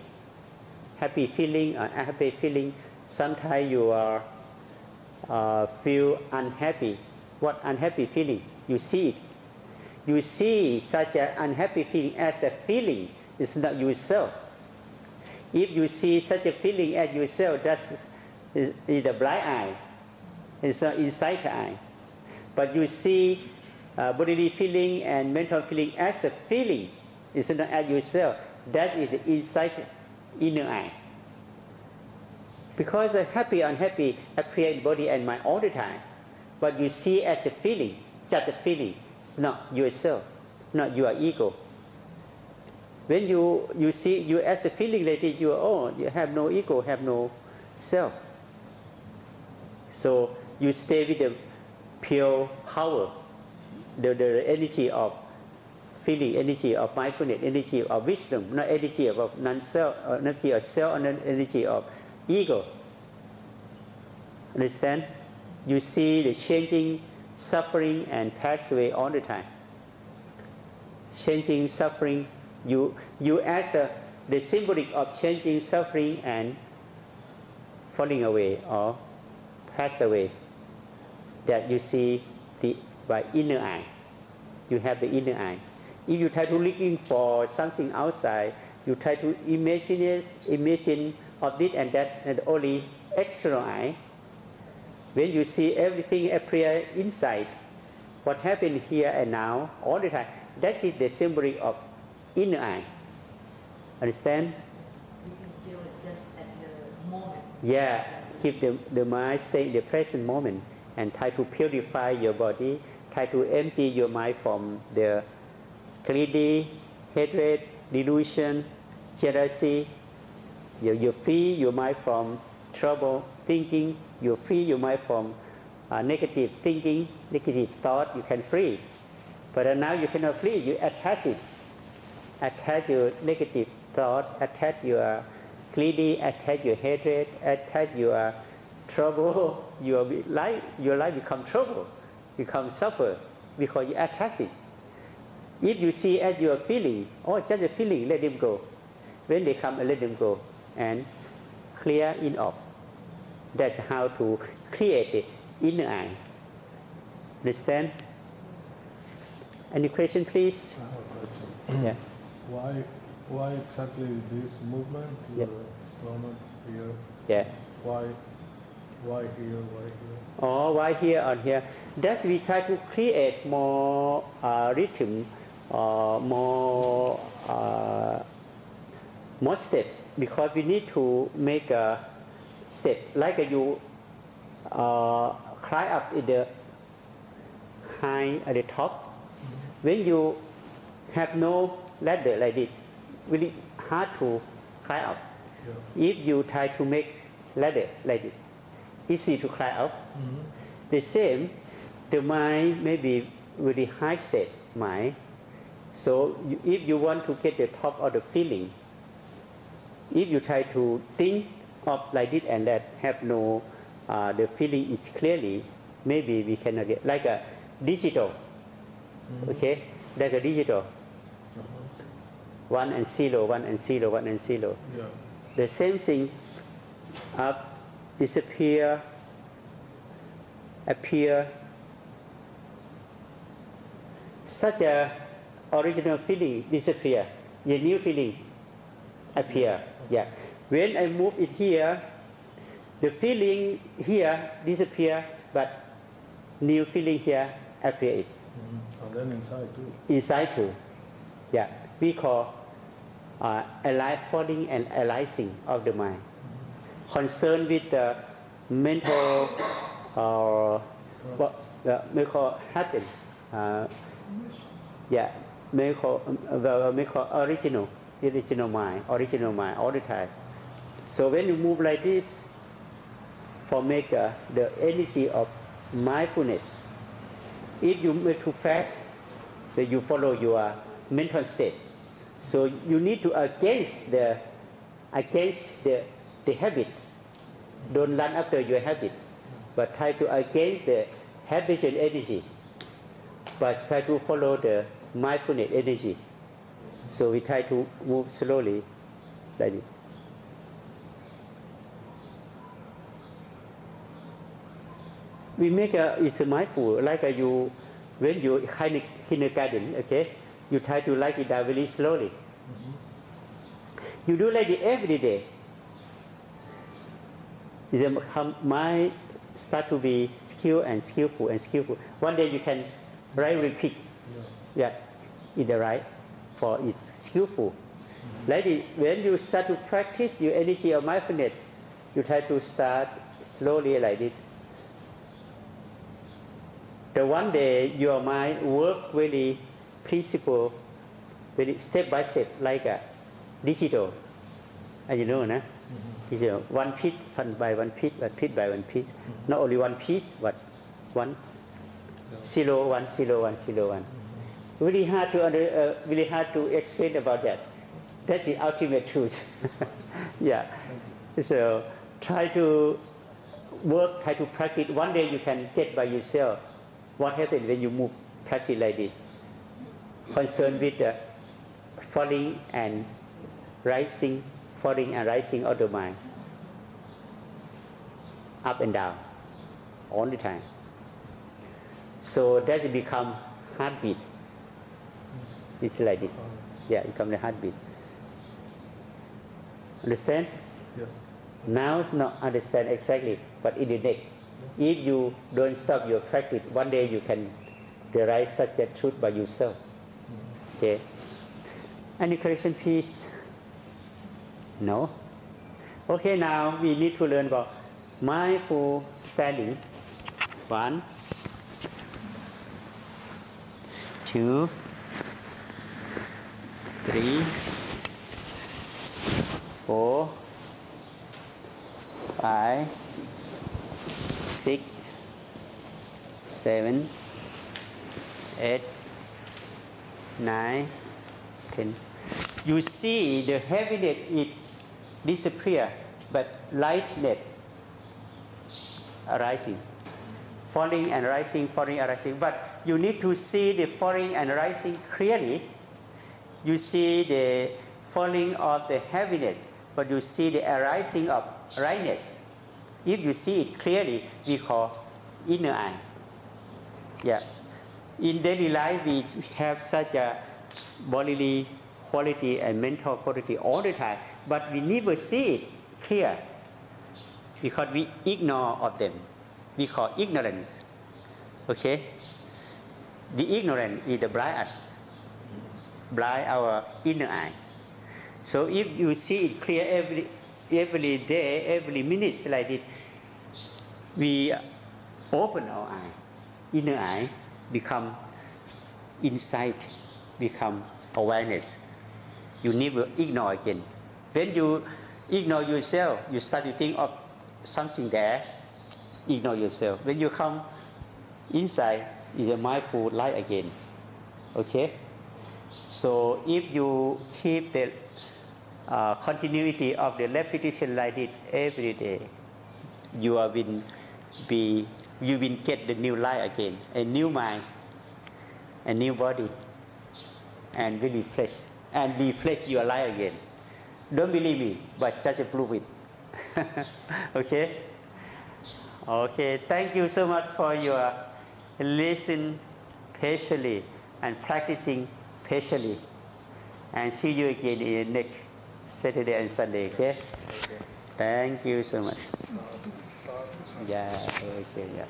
S1: happy feeling or unhappy feeling. Sometimes you feel unhappy. What unhappy feeling? You see it. You see such an unhappy feeling as a feeling. It's not yourself. If you see such a feeling as yourself, that is the blind eye. It's not inside eye. But you see bodily feeling and mental feeling as a feeling. It's not as yourself. That is the inside inner eye. Because happy, unhappy appear in body and mind all the time. But you see as a feeling, just a feeling. It's not yourself, not your ego. When you see you as a feeling like this, you have no ego, have no self. So you stay with the pure power, the energy of feeling, energy of mindfulness, energy of wisdom, not energy of non-self, energy of self, and energy of ego. Understand? You see the changing, suffering, and pass away all the time. Changing, suffering. You as the symbolic of changing, suffering, and falling away or pass away. That you see by inner eye. You have the inner eye. If you try to looking for something outside, you try to imagine of this and that, and only external eye. When you see everything appear inside, what happened here and now, all the time, that is the symbolic of inner eye. Understand?
S2: You can feel it just at the moment.
S1: Yeah, keep the mind stay in the present moment and try to purify your body, try to empty your mind from the greedy, hatred, delusion, jealousy. You free your mind from trouble thinking, you free your mind from negative thinking, negative thought, you can free. But now you cannot free, you attach it. Attach your negative thought, attach your greedy, attach your hatred, attach your trouble, your life become trouble, become suffer because you attach it. If you see as your feeling, just a feeling, let them go. When they come, let them go and clear it off. That's how to create the inner eye. Understand? Any question, please?
S3: I have a question.
S1: Yeah.
S3: Why exactly this movement? Your stomach here.
S1: Yeah.
S3: Why here?
S1: Why here or here? That's we try to create more rhythm, more step, because we need to make a step. Like you climb up in the high at the top. When you have no ladder like this, really hard to climb up. Yeah. If you try to make ladder like this, easy to climb up. The same, the mind may be very high state mind. So if you want to get the top of the feeling, if you try to think of like this and that, have no, the feeling is clearly, maybe we cannot get, like a digital, okay, like a digital, 1 and 0, 1 and 0, 1 and 0.
S3: Yeah.
S1: The same thing, up, disappear, appear. Such a original feeling disappear, a new feeling appear. Yeah. When I move it here, the feeling here disappear, but new feeling here appear.
S3: And then inside too.
S1: Inside too. Yeah. We call alive falling and arising of the mind. Concerned with the mental may call happen. Yeah, may call original mind all the time. So when you move like this, for make the energy of mindfulness, if you move too fast, then you follow your mental state. So you need to against the habit. Don't run after your habit, but try to against the habitual energy. But try to follow the mindfulness energy. So we try to move slowly like this. We make it's mindful, like you, when you kindergarten, okay, you try to like it down very slowly. You do like it every day. The mind start to be skillful. One day you can write repeat. Yeah, in the right, for it's skillful. Like it, when you start to practice your energy of mindfulness, you try to start slowly like this. The one day your mind work very principle, very step by step, like a digital. As you know, nah? Digital. One piece by one piece, by one piece. Not only one piece, but one. 0, 1, 0, 1, 0, 1. Really hard to explain about that. That's the ultimate truth. Yeah. So try to work, try to practice. One day you can get by yourself. What happens when you move, practice like this? Concerned with the falling and rising of the mind. Up and down, all the time. So that become heartbeat. It's like this. Yeah, it becomes the heartbeat. Understand?
S3: Yes.
S1: Now it's not understand exactly, but in the next. If you don't stop your practice, one day you can derive such a truth by yourself. Okay. Any correction, please? No? Okay, now we need to learn about mindful standing. 1, 2, 3, 4, 5, 6, 7, 8, 9, 10. You see the heaviness it disappear, but lightness arising, falling and rising. But you need to see the falling and rising clearly. You see the falling of the heaviness, but you see the arising of lightness. If you see it clearly, we call inner eye. Yeah. In daily life, we have such a bodily quality and mental quality all the time, but we never see it clear because we ignore of them. We call ignorance. Okay? The ignorance is the blind our inner eye. So if you see it clear every day, every minute like this, we open our eye, inner eye, become insight, become awareness. You never ignore again. When you ignore yourself, you start to think of something there, ignore yourself. When you come Inside is a mindful light again. Okay? So if you keep the continuity of the repetition like it every day, you will you will get the new life again, a new mind, a new body, and will refresh your life again. Don't believe me, but just prove it. Okay? Okay, thank you so much for your listen patiently and practicing patiently. And see you again in next Saturday and Sunday, okay?
S3: Okay.
S1: Thank you so much. Yeah, okay, yeah.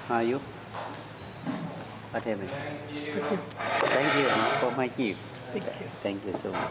S1: How are you? Whatever. Thank you for my gift. Thank you so much.